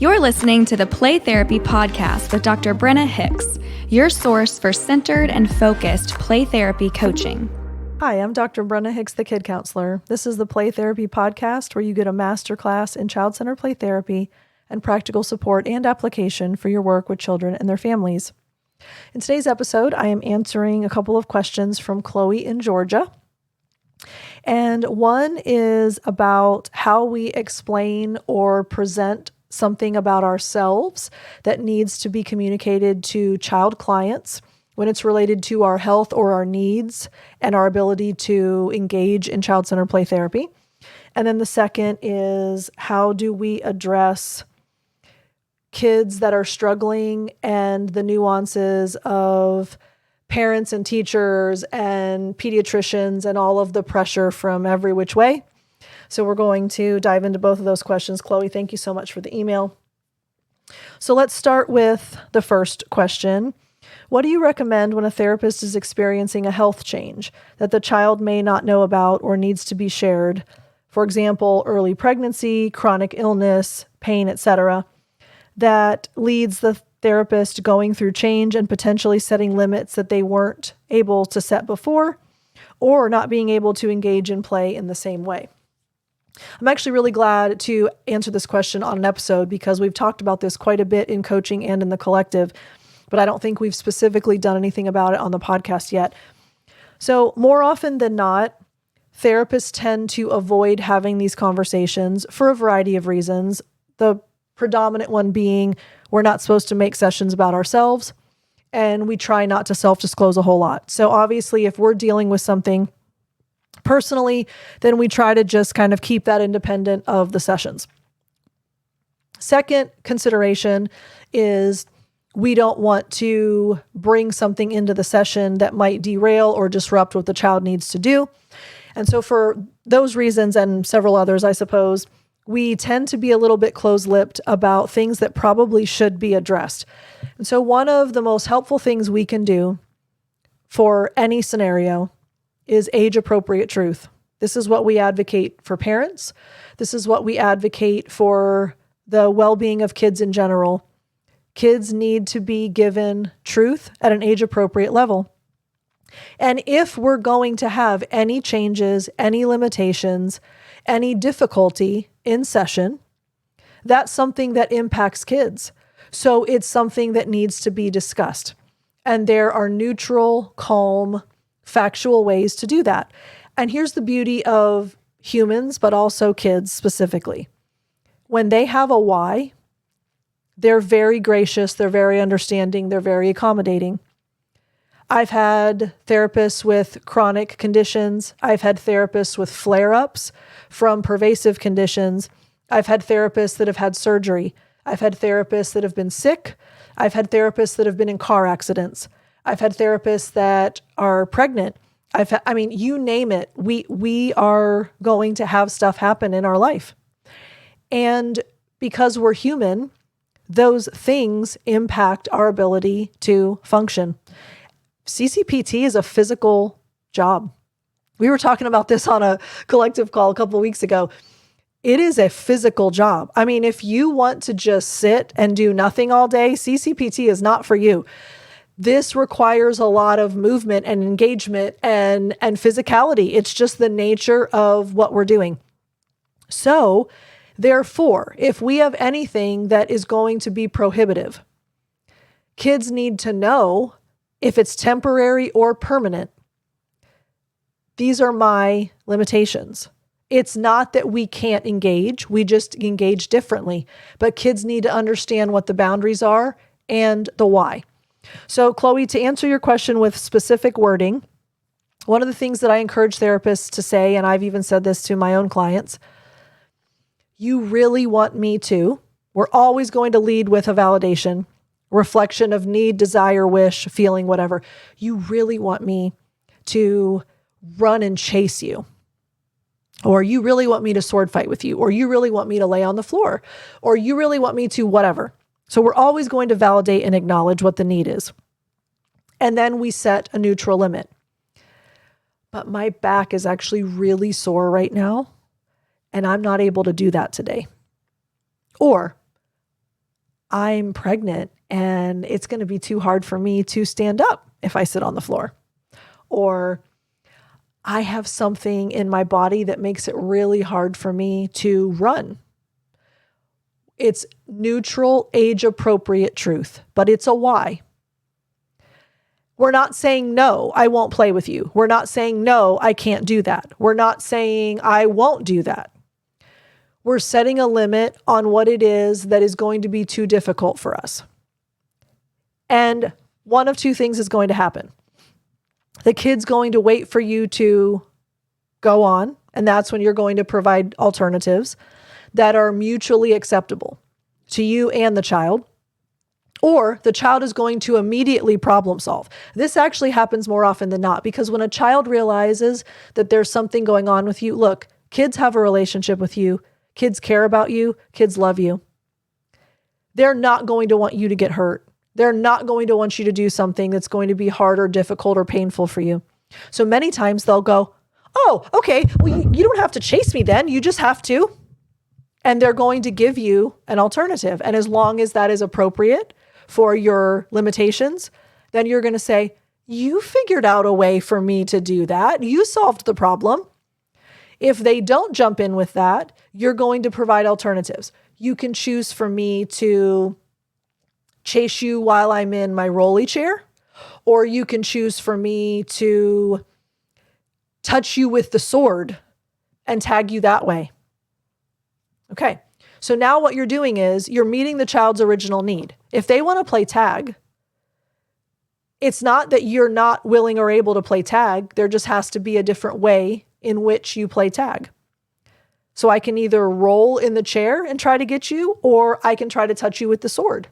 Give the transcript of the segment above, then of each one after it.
You're listening to the Play Therapy Podcast with Dr. Brenna Hicks, your source for centered and focused play therapy coaching. Hi, I'm Dr. Brenna Hicks, the Kid Counselor. This is the Play Therapy Podcast where you get a masterclass in child-centered play therapy and practical support and application for your work with children and their families. In today's episode, I am answering a couple of questions from Chloe in Georgia. And one is about how we explain or present something about ourselves that needs to be communicated to child clients when it's related to our health or our needs and our ability to engage in child-centered play therapy. And then the second is, how do we address kids that are struggling and the nuances of parents and teachers and pediatricians and all of the pressure from every which way. So we're going to dive into both of those questions. Chloe, thank you so much for the email. So let's start with the first question. What do you recommend when a therapist is experiencing a health change that the child may not know about or needs to be shared? For example, early pregnancy, chronic illness, pain, etc., that leads the therapist going through change and potentially setting limits that they weren't able to set before, or not being able to engage in play in the same way. I'm actually really glad to answer this question on an episode because we've talked about this quite a bit in coaching and in the collective, but I don't think we've specifically done anything about it on the podcast yet. So more often than not, therapists tend to avoid having these conversations for a variety of reasons. The predominant one being we're not supposed to make sessions about ourselves, and we try not to self-disclose a whole lot. So obviously, if we're dealing with something personally, then we try to just kind of keep that independent of the sessions. Second consideration is we don't want to bring something into the session that might derail or disrupt what the child needs to do. And so for those reasons and several others, I suppose, we tend to be a little bit close-lipped about things that probably should be addressed. And so one of the most helpful things we can do for any scenario is age-appropriate truth. This is what we advocate for parents. This is what we advocate for the well-being of kids in general. Kids need to be given truth at an age-appropriate level. And if we're going to have any changes, any limitations, any difficulty in session, that's something that impacts kids. So it's something that needs to be discussed. And there are neutral, calm, factual ways to do that. And here's the beauty of humans, but also kids specifically. When they have a why, they're very gracious, they're very understanding, they're very accommodating. I've had therapists with chronic conditions. I've had therapists with flare-ups from pervasive conditions. I've had therapists that have had surgery. I've had therapists that have been sick. I've had therapists that have been in car accidents. I've had therapists that are pregnant. You name it. We are going to have stuff happen in our life. And because we're human, those things impact our ability to function. CCPT is a physical job. We were talking about this on a collective call a couple of weeks ago. It is a physical job. I mean, if you want to just sit and do nothing all day, CCPT is not for you. This requires a lot of movement and engagement and physicality. It's just the nature of what we're doing. So, therefore, if we have anything that is going to be prohibitive, kids need to know if it's temporary or permanent. These are my limitations. It's not that we can't engage, we just engage differently. But kids need to understand what the boundaries are and the why. So, Chloe, to answer your question with specific wording, one of the things that I encourage therapists to say, and I've even said this to my own clients, you really want me to, we're always going to lead with a validation, reflection of need, desire, wish, feeling, whatever. You really want me to run and chase you. Or you really want me to sword fight with you, or you really want me to lay on the floor, or you really want me to whatever. So we're always going to validate and acknowledge what the need is. And then we set a neutral limit. But my back is actually really sore right now, and I'm not able to do that today. Or I'm pregnant and it's going to be too hard for me to stand up if I sit on the floor. Or I have something in my body that makes it really hard for me to run. It's neutral, age-appropriate truth, but it's a why. We're not saying, no, I won't play with you. We're not saying, no, I can't do that. We're not saying, I won't do that. We're setting a limit on what it is that is going to be too difficult for us. And one of two things is going to happen. The kid's going to wait for you to go on, and that's when you're going to provide alternatives that are mutually acceptable to you and the child. Or the child is going to immediately problem solve. This actually happens more often than not, because when a child realizes that there's something going on with you, look, kids have a relationship with you. Kids care about you. Kids love you. They're not going to want you to get hurt. They're not going to want you to do something that's going to be hard or difficult or painful for you. So many times they'll go, oh, okay, well, you don't have to chase me then. You just have to. And they're going to give you an alternative. And as long as that is appropriate for your limitations, then you're going to say, you figured out a way for me to do that. You solved the problem. If they don't jump in with that, you're going to provide alternatives. You can choose for me to chase you while I'm in my rolly chair, or you can choose for me to touch you with the sword and tag you that way. Okay. So now what you're doing is you're meeting the child's original need. If they want to play tag, it's not that you're not willing or able to play tag. There just has to be a different way in which you play tag. So I can either roll in the chair and try to get you, or I can try to touch you with the sword.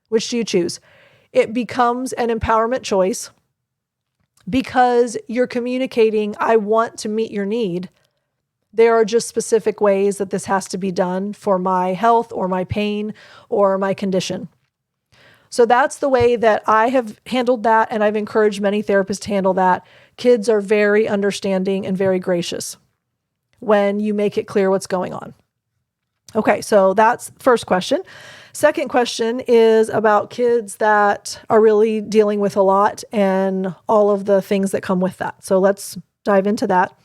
Which do you choose? It becomes an empowerment choice because you're communicating, I want to meet your need. There are just specific ways that this has to be done for my health or my pain or my condition. So that's the way that I have handled that, and I've encouraged many therapists to handle that. Kids are very understanding and very gracious when you make it clear what's going on. Okay, so that's the first question. Second question is about kids that are really dealing with a lot and all of the things that come with that. So let's dive into that.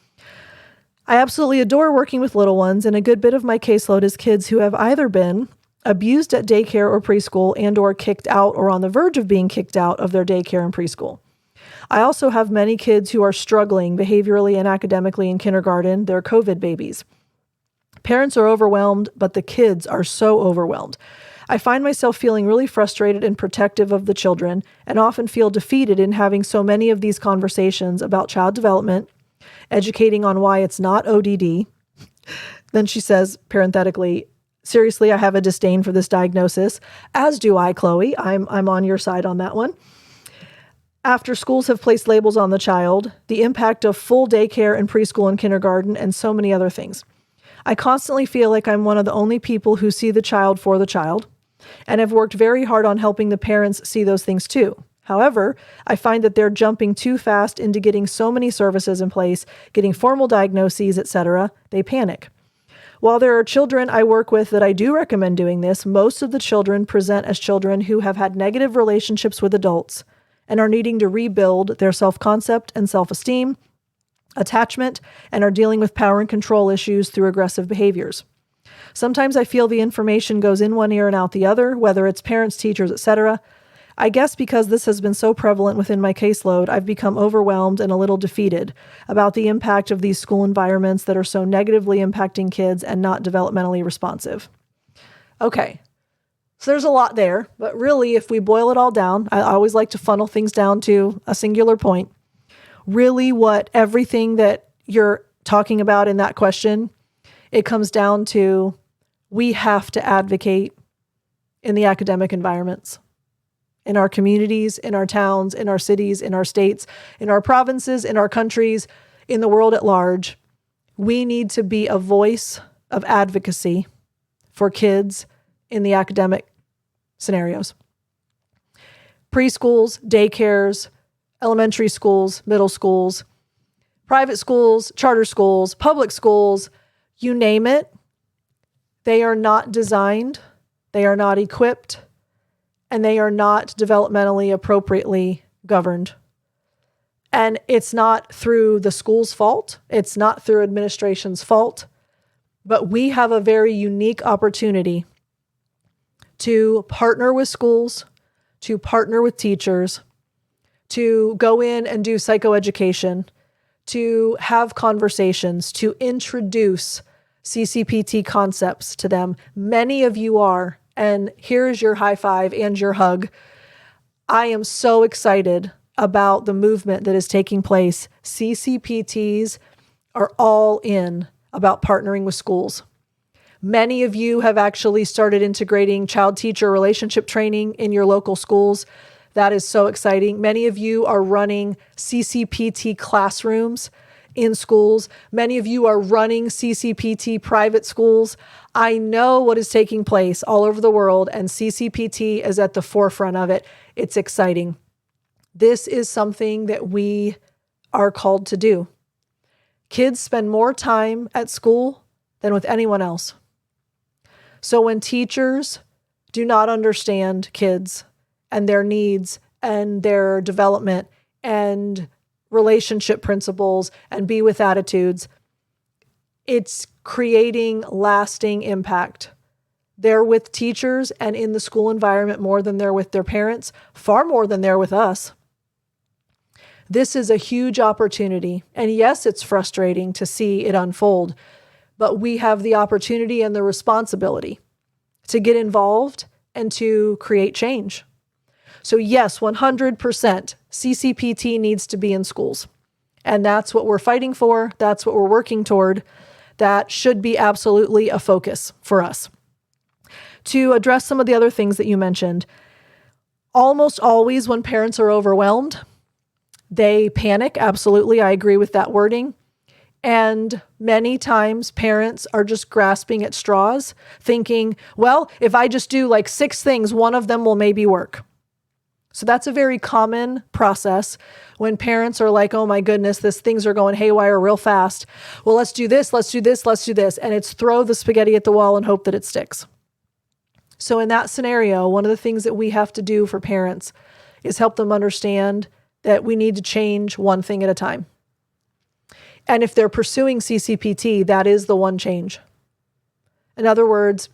I absolutely adore working with little ones, and a good bit of my caseload is kids who have either been abused at daycare or preschool and or kicked out or on the verge of being kicked out of their daycare and preschool. I also have many kids who are struggling behaviorally and academically in kindergarten. They're COVID babies. Parents are overwhelmed, but the kids are so overwhelmed. I find myself feeling really frustrated and protective of the children, and often feel defeated in having so many of these conversations about child development, educating on why it's not ODD. Then she says, parenthetically, seriously, I have a disdain for this diagnosis, as do I, Chloe. I'm on your side on that one. After schools have placed labels on the child, the impact of full daycare and preschool and kindergarten, and so many other things. I constantly feel like I'm one of the only people who see the child for the child, and have worked very hard on helping the parents see those things too. However, I find that they're jumping too fast into getting so many services in place, getting formal diagnoses, etc. They panic. While there are children I work with that I do recommend doing this, most of the children present as children who have had negative relationships with adults and are needing to rebuild their self-concept and self-esteem, attachment, and are dealing with power and control issues through aggressive behaviors. Sometimes I feel the information goes in one ear and out the other, whether it's parents, teachers, etc. I guess because this has been so prevalent within my caseload, I've become overwhelmed and a little defeated about the impact of these school environments that are so negatively impacting kids and not developmentally responsive. Okay, so there's a lot there, but really if we boil it all down, I always like to funnel things down to a singular point. Really what everything that you're talking about in that question, it comes down to we have to advocate in the academic environments. In our communities, in our towns, in our cities, in our states, in our provinces, in our countries, in the world at large, we need to be a voice of advocacy for kids in the academic scenarios. Preschools, daycares, elementary schools, middle schools, private schools, charter schools, public schools, you name it, they are not designed, they are not equipped, and they are not developmentally appropriately governed. And it's not through the school's fault. It's not through administration's fault. But we have a very unique opportunity to partner with schools, to partner with teachers, to go in and do psychoeducation, to have conversations, to introduce CCPT concepts to them. Many of you are, and here's your high five and your hug. I am so excited about the movement that is taking place. CCPTs are all in about partnering with schools. Many of you have actually started integrating child-teacher relationship training in your local schools. That is so exciting. Many of you are running CCPT classrooms in schools. Many of you are running CCPT private schools. I know what is taking place all over the world, and CCPT is at the forefront of it. It's exciting. This is something that we are called to do. Kids spend more time at school than with anyone else. So when teachers do not understand kids and their needs and their development and relationship principles and be with attitudes, it's creating lasting impact. They're with teachers and in the school environment more than they're with their parents, far more than they're with us. This is a huge opportunity. And yes, it's frustrating to see it unfold, but we have the opportunity and the responsibility to get involved and to create change. So yes, 100% CCPT needs to be in schools. And that's what we're fighting for. That's what we're working toward. That should be absolutely a focus for us. To address some of the other things that you mentioned, almost always when parents are overwhelmed, they panic. Absolutely. I agree with that wording. And many times parents are just grasping at straws, thinking, well, if I just do like 6 things, one of them will maybe work. So that's a very common process when parents are like, oh my goodness, things are going haywire real fast. Well, let's do this, let's do this, let's do this. And it's throw the spaghetti at the wall and hope that it sticks. So in that scenario, one of the things that we have to do for parents is help them understand that we need to change one thing at a time. And if they're pursuing CCPT, that is the one change. In other words,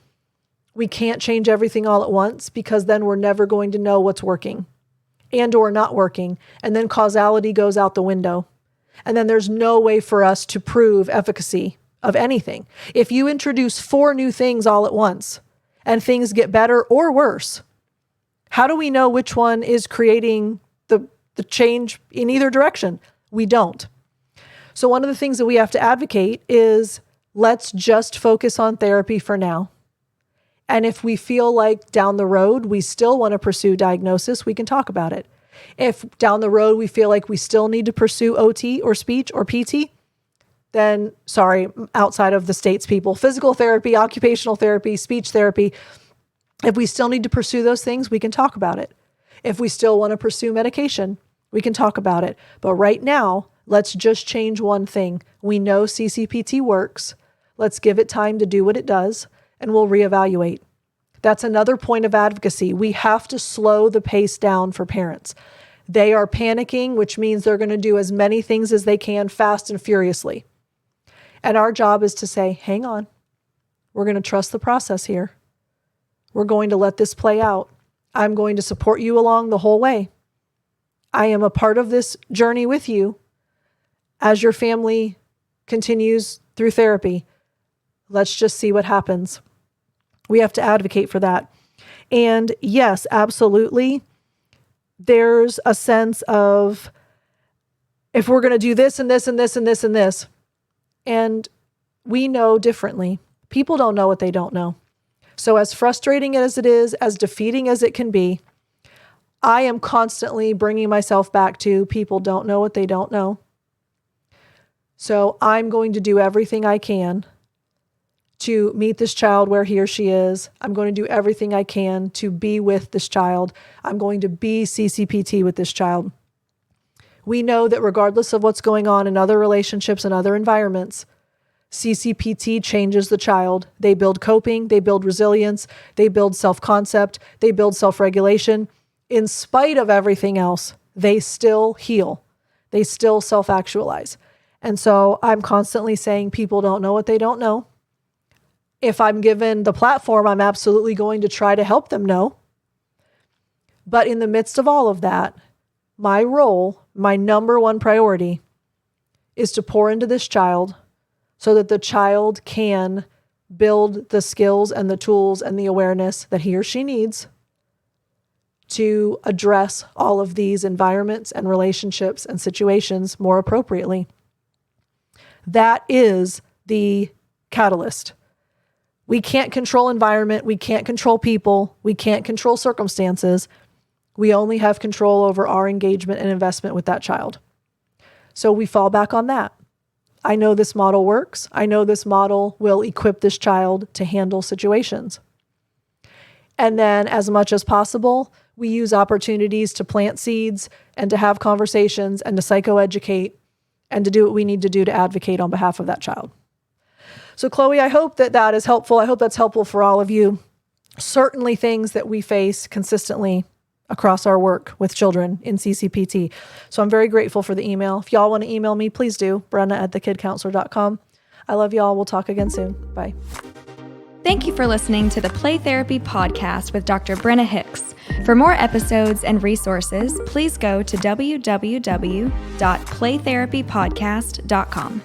we can't change everything all at once because then we're never going to know what's working and or not working. And then causality goes out the window. And then there's no way for us to prove efficacy of anything. If you introduce 4 new things all at once and things get better or worse, how do we know which one is creating the change in either direction? We don't. So one of the things that we have to advocate is let's just focus on therapy for now. And if we feel like down the road we still want to pursue diagnosis, we can talk about it. If down the road we feel like we still need to pursue OT or speech or PT, then outside of the state's people, physical therapy, occupational therapy, speech therapy, if we still need to pursue those things, we can talk about it. If we still want to pursue medication, we can talk about it. But right now, let's just change one thing. We know CCPT works. Let's give it time to do what it does, and we'll reevaluate. That's another point of advocacy. We have to slow the pace down for parents. They are panicking, which means they're going to do as many things as they can fast and furiously. And our job is to say, hang on, we're going to trust the process here. We're going to let this play out. I'm going to support you along the whole way. I am a part of this journey with you as your family continues through therapy. Let's just see what happens. We have to advocate for that. And yes, absolutely, there's a sense of if we're going to do this and this and this and this and this, and we know differently. People don't know what they don't know. So as frustrating as it is, as defeating as it can be, I am constantly bringing myself back to people don't know what they don't know. So I'm going to do everything I can to meet this child where he or she is. I'm going to do everything I can to be with this child. I'm going to be CCPT with this child. We know that regardless of what's going on in other relationships and other environments, CCPT changes the child. They build coping, they build resilience, they build self-concept, they build self-regulation. In spite of everything else, they still heal. They still self-actualize. And so I'm constantly saying people don't know what they don't know. If I'm given the platform, I'm absolutely going to try to help them know. But in the midst of all of that, my role, my number one priority, is to pour into this child so that the child can build the skills and the tools and the awareness that he or she needs to address all of these environments and relationships and situations more appropriately. That is the catalyst. We can't control environment. We can't control people. We can't control circumstances. We only have control over our engagement and investment with that child. So we fall back on that. I know this model works. I know this model will equip this child to handle situations. And then as much as possible, we use opportunities to plant seeds and to have conversations and to psychoeducate and to do what we need to do to advocate on behalf of that child. So Chloe, I hope that that is helpful. I hope that's helpful for all of you. Certainly things that we face consistently across our work with children in CCPT. So I'm very grateful for the email. If y'all want to email me, please do. Brenna@thekidcounselor.com. I love y'all. We'll talk again soon. Bye. Thank you for listening to the Play Therapy Podcast with Dr. Brenna Hicks. For more episodes and resources, please go to www.playtherapypodcast.com.